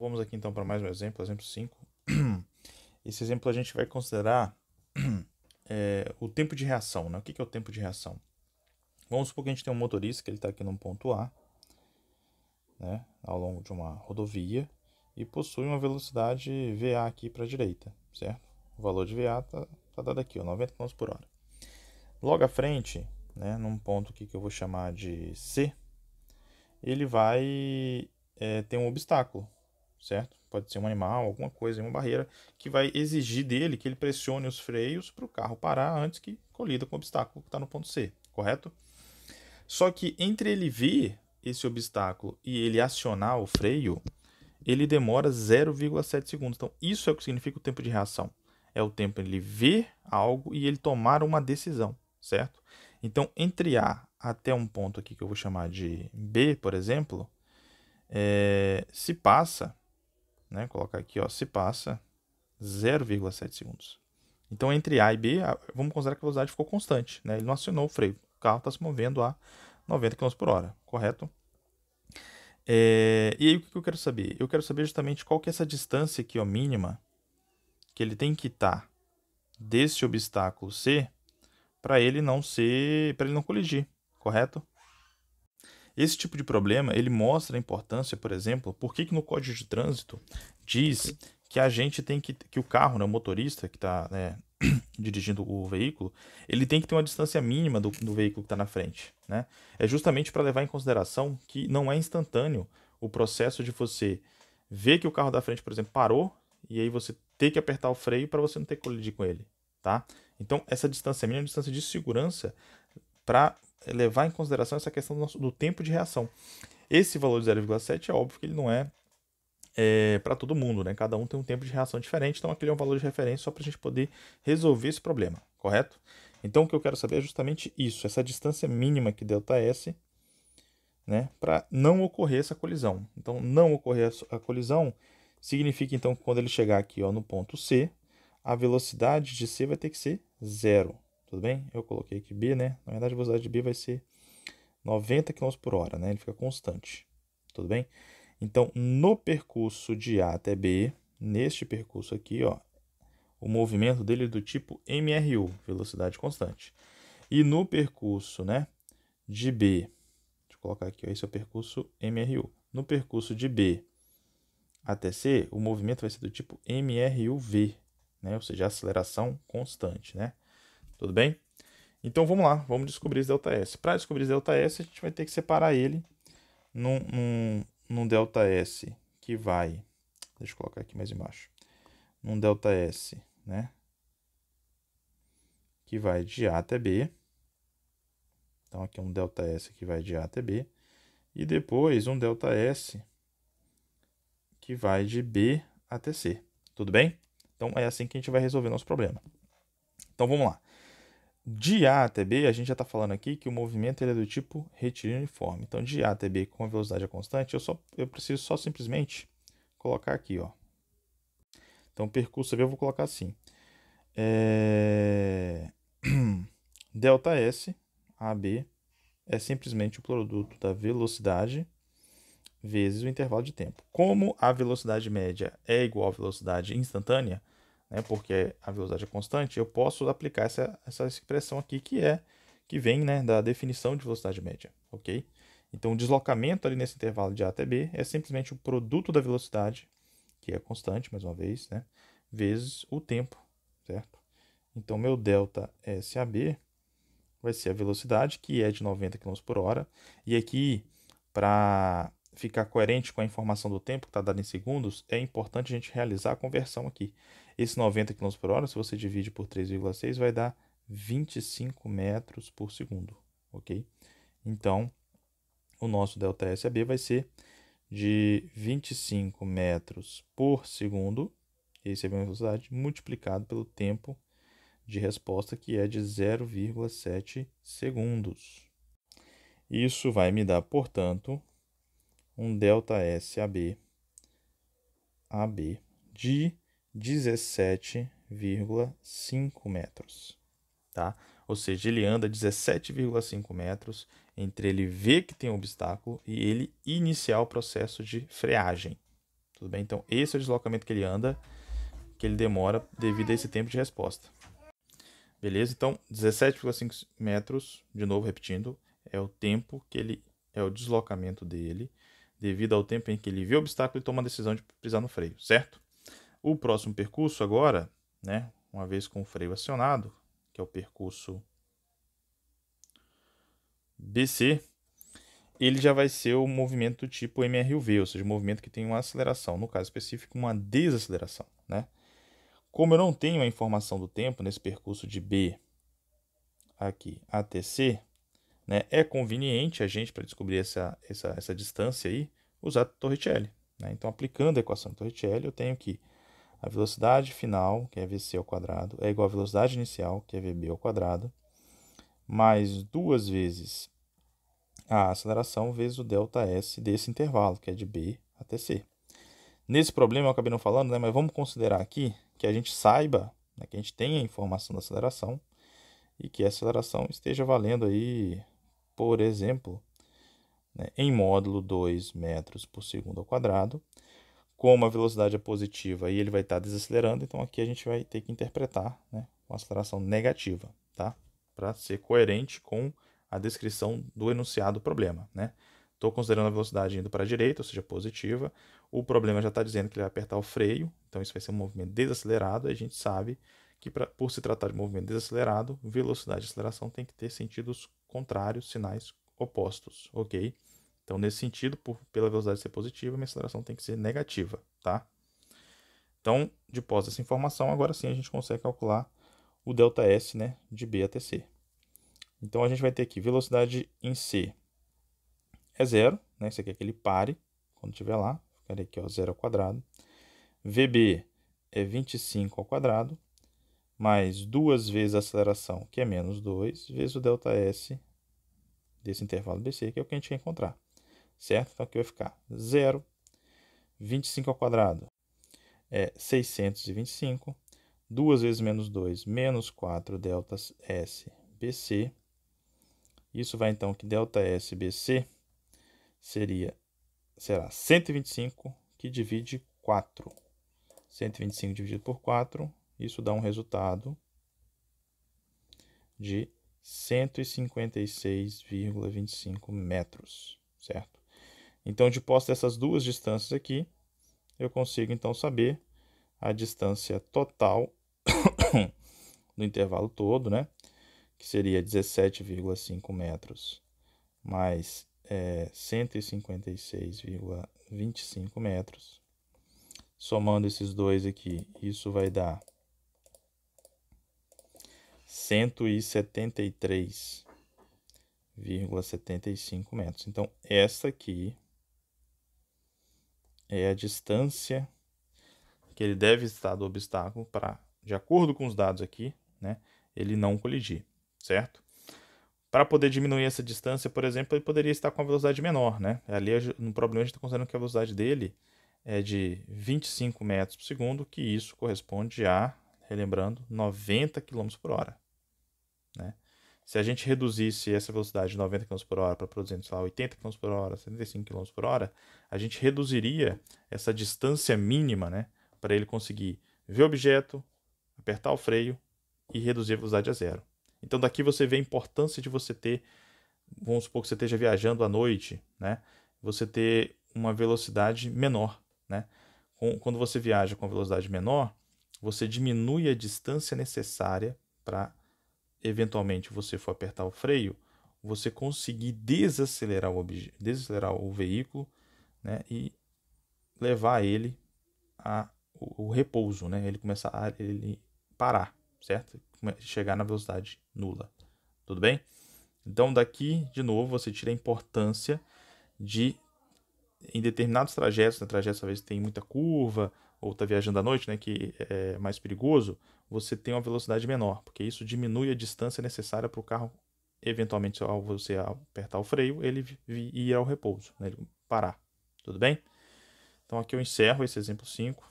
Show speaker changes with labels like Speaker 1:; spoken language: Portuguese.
Speaker 1: Vamos aqui então para mais um exemplo, exemplo 5. Esse exemplo a gente vai considerar o tempo de reação, né? O que é o tempo de reação? Vamos supor que a gente tem um motorista que ele está aqui num ponto A, né, ao longo de uma rodovia e possui uma velocidade VA aqui para a direita, certo? O valor de VA tá dado aqui, ó, 90 km por hora. Logo à frente, né, num ponto aqui que eu vou chamar de C, ele vai ter um obstáculo, certo? Pode ser um animal, alguma coisa, uma barreira que vai exigir dele que ele pressione os freios para o carro parar antes que colida com o obstáculo que está no ponto C, correto? Só que entre ele ver esse obstáculo e ele acionar o freio, ele demora 0,7 segundos. Então, isso é o que significa o tempo de reação. É o tempo ele ver algo e ele tomar uma decisão, certo? Então, entre A até um ponto aqui que eu vou chamar de B, por exemplo, se passa, né, colocar aqui, ó, se passa 0,7 segundos. Então, entre A e B, vamos considerar que a velocidade ficou constante, né? Ele não acionou o freio. O carro está se movendo a 90 km por hora, correto? E aí, o que eu quero saber? Eu quero saber justamente qual que é essa distância aqui, ó, mínima, que ele tem que estar desse obstáculo C para ele não colidir, correto? Esse tipo de problema, ele mostra a importância, por exemplo, por que no Código de Trânsito diz que a gente tem que o carro, né, o motorista que está, né, dirigindo o veículo, ele tem que ter uma distância mínima do veículo que está na frente, né? É justamente para levar em consideração que não é instantâneo o processo de você ver que o carro da frente, por exemplo, parou e aí você ter que apertar o freio para você não ter que colidir com ele, tá? Então, essa distância mínima é uma distância de segurança para levar em consideração essa questão do tempo de reação. Esse valor de 0,7 é óbvio que ele não é para todo mundo, né? Cada um tem um tempo de reação diferente, então aquele é um valor de referência só para a gente poder resolver esse problema, correto? Então o que eu quero saber é justamente isso, essa distância mínima que ΔS, né, para não ocorrer essa colisão. Então não ocorrer a colisão significa então que quando ele chegar aqui, ó, no ponto C, a velocidade de C vai ter que ser zero, tudo bem? Eu coloquei aqui B, né? Na verdade a velocidade de B vai ser 90 km por hora, né? Ele fica constante, tudo bem? Então, no percurso de A até B, neste percurso aqui, ó, o movimento dele é do tipo MRU, velocidade constante. E no percurso, né, de B, deixa eu colocar aqui, ó, esse é o percurso MRU. No percurso de B até C, o movimento vai ser do tipo MRUV, né, ou seja, aceleração constante, né? Tudo bem? Então vamos lá, vamos descobrir esse ΔS. Para descobrir esse ΔS, a gente vai ter que separar ele num ΔS que vai, deixa eu colocar aqui mais embaixo, num ΔS, né, que vai de A até B. Então aqui é um ΔS que vai de A até B. E depois um ΔS que vai de B até C. Tudo bem? Então é assim que a gente vai resolver nosso problema. Então vamos lá. De A até B, a gente já está falando aqui que o movimento ele é do tipo retilíneo uniforme. Então de A até B com a velocidade constante, eu preciso só simplesmente colocar aqui, ó. Então o percurso B eu vou colocar assim. ΔS AB é simplesmente o produto da velocidade vezes o intervalo de tempo. Como a velocidade média é igual à velocidade instantânea, né, porque a velocidade é constante, eu posso aplicar essa expressão aqui que vem, né, da definição de velocidade média, ok? Então o deslocamento ali nesse intervalo de A até B é simplesmente o produto da velocidade, que é constante, mais uma vez, né, vezes o tempo, certo? Então meu delta SAB vai ser a velocidade, que é de 90 km por hora. E aqui, para ficar coerente com a informação do tempo que está dada em segundos, é importante a gente realizar a conversão aqui. Esse 90 km por hora, se você divide por 3,6, vai dar 25 metros por segundo, ok? Então, o nosso ΔSAB vai ser de 25 metros por segundo, esse é a velocidade, multiplicado pelo tempo de resposta, que é de 0,7 segundos. Isso vai me dar, portanto, um ΔSAB de 17,5 metros. Tá? Ou seja, ele anda 17,5 metros entre ele ver que tem um obstáculo e ele iniciar o processo de freagem. Tudo bem? Então, esse é o deslocamento que ele anda, que ele demora devido a esse tempo de resposta. Beleza? Então, 17,5 metros, de novo repetindo, é o tempo que ele é o deslocamento dele, devido ao tempo em que ele vê o obstáculo e toma a decisão de pisar no freio, certo? O próximo percurso agora, né, uma vez com o freio acionado, que é o percurso BC, ele já vai ser o movimento do tipo MRUV, ou seja, o movimento que tem uma aceleração, no caso específico, uma desaceleração, né? Como eu não tenho a informação do tempo nesse percurso de B aqui até C, né, é conveniente a gente, para descobrir essa distância aí, usar Torricelli, né? Então, aplicando a equação de Torricelli, eu tenho que a velocidade final, que é VC ao quadrado, é igual à velocidade inicial, que é VB ao quadrado, mais 2 vezes a aceleração vezes o ΔS desse intervalo, que é de B até C. Nesse problema, eu acabei não falando, né, mas vamos considerar aqui que a gente saiba, né, que a gente tenha a informação da aceleração e que a aceleração esteja valendo aí, por exemplo, né, em módulo 2 metros por segundo ao quadrado. Como a velocidade é positiva e ele vai estar desacelerando, então aqui a gente vai ter que interpretar, né, com aceleração negativa, tá? Para ser coerente com a descrição do enunciado do problema, né? Estou considerando a velocidade indo para a direita, ou seja, positiva. O problema já está dizendo que ele vai apertar o freio, então isso vai ser um movimento desacelerado. E a gente sabe que, por se tratar de movimento desacelerado, velocidade e aceleração tem que ter sentidos contrários, sinais opostos, ok? Então, nesse sentido, pela velocidade ser positiva, minha aceleração tem que ser negativa, tá? Então, de pós dessa informação, agora sim a gente consegue calcular o ΔS, né, de B até C. Então, a gente vai ter aqui velocidade em C é zero, né? Isso aqui é que ele pare quando estiver lá. Ficaria aqui, ó, 0 ao quadrado. VB é 25 ao quadrado, mais 2 vezes a aceleração, que é menos 2, vezes o ΔS desse intervalo BC, que é o que a gente quer encontrar. Certo? Então aqui vai ficar 0, 25 ao quadrado é 625, 2 vezes menos 2, menos 4 ΔS BC. Isso vai então que ΔS BC será 125, que divide 4. 125 dividido por 4, isso dá um resultado de 156,25 metros, certo? Então, de posse dessas duas distâncias aqui, eu consigo então saber a distância total do intervalo todo, né? Que seria 17,5 metros mais 156,25 metros. Somando esses dois aqui, isso vai dar 173,75 metros. Então, essa aqui é a distância que ele deve estar do obstáculo para, de acordo com os dados aqui, né, ele não colidir, certo? Para poder diminuir essa distância, por exemplo, ele poderia estar com a velocidade menor, né? Ali no problema a gente está considerando que a velocidade dele é de 25 metros por segundo, que isso corresponde a, relembrando, 90 km por hora, né? Se a gente reduzisse essa velocidade de 90 km por hora para produzir, sei lá, 80 km por hora, 75 km por hora, a gente reduziria essa distância mínima, né, para ele conseguir ver o objeto, apertar o freio e reduzir a velocidade a zero. Então daqui você vê a importância de você ter, vamos supor que você esteja viajando à noite, né, você ter uma velocidade menor, né? Quando você viaja com velocidade menor, você diminui a distância necessária para, eventualmente, você for apertar o freio, você conseguir desacelerar o veículo, né, e levar ele o repouso, né, ele começar a ele parar, certo? Chegar na velocidade nula. Tudo bem? Então, daqui, de novo, você tira a importância de, em determinados trajetos, né, trajetos talvez tem muita curva, ou está viajando à noite, né, que é mais perigoso, você tem uma velocidade menor, porque isso diminui a distância necessária para o carro, eventualmente, ao você apertar o freio, ele ir ao repouso, né, ele parar. Tudo bem? Então aqui eu encerro esse exemplo 5.